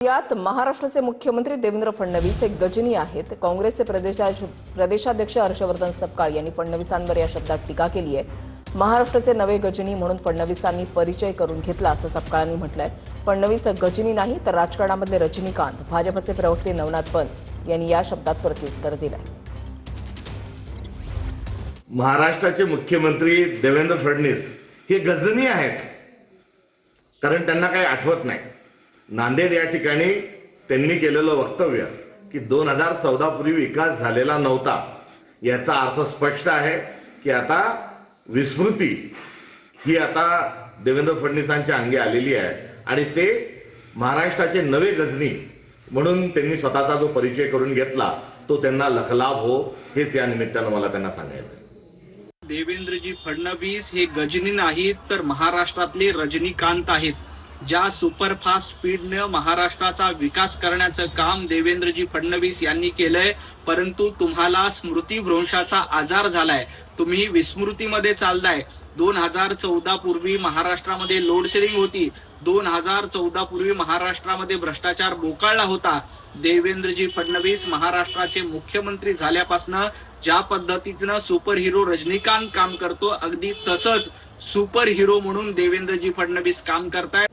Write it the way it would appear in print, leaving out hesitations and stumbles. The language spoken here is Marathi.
यात महाराष्ट्राचे मुख्यमंत्री देवेंद्र फडणवीस हे गजनी आहेत। काँग्रेसचे प्रदेशाध्यक्ष हर्षवर्धन सपकाळ यांनी फडणवीसांवर या शब्दात टीका केली आहे। महाराष्ट्राचे नवे गजनी म्हणून फडणवीसांनी परिचय करून घेतला असं सपकाळांनी म्हटलंय। फडणवीस गजनी नाही तर राजकारणामधले रजनीकांत। भाजपचे प्रवक्ते नवनाथ पंत यांनी या शब्दात प्रत्युत्तर दिलंय। महाराष्ट्राचे मुख्यमंत्री देवेंद्र फडणवीस हे गजनी आहेत, कारण त्यांना काही आठवत नाही। नांदेड या ठिकाणी त्यांनी केलेलं वक्तव्य की 2014 पूर्वी विकास झालेला नव्हता, याचा अर्थ स्पष्ट आहे की आता विस्मृती ही आता देवेंद्र फडणवीसांच्या अंगी आलेली आहे आणि ते महाराष्ट्राचे नवे गजनी म्हणून त्यांनी स्वतःचा जो परिचय करून घेतला तो त्यांना लखलाभ हो, हेच या निमित्तानं मला त्यांना सांगायचं आहे। देवेंद्रजी फडणवीस हे गजनी नाहीत तर महाराष्ट्रातले रजनीकांत आहेत। ज्या सुपरफास्ट स्पीडने महाराष्ट्राचा विकास करण्याचं काम देवेंद्रजी फडणवीस यांनी केलंय, परंतु तुम्हाला स्मृतिभ्रंशाचा आजार झालाय, तुम्ही विस्मृतीमध्ये चाललाय। 2014 पूर्वी महाराष्ट्रामध्ये लोडशेडिंग होती, 2014 पूर्वी महाराष्ट्रामध्ये भ्रष्टाचार बोकाळला होता। देवेंद्रजी फडणवीस महाराष्ट्राचे मुख्यमंत्री झाल्यापासून ज्या पद्धतीनं सुपर हिरो रजनीकांत काम करतो, अगदी तसंच सुपर हिरो म्हणून देवेंद्रजी फडणवीस काम करतायत।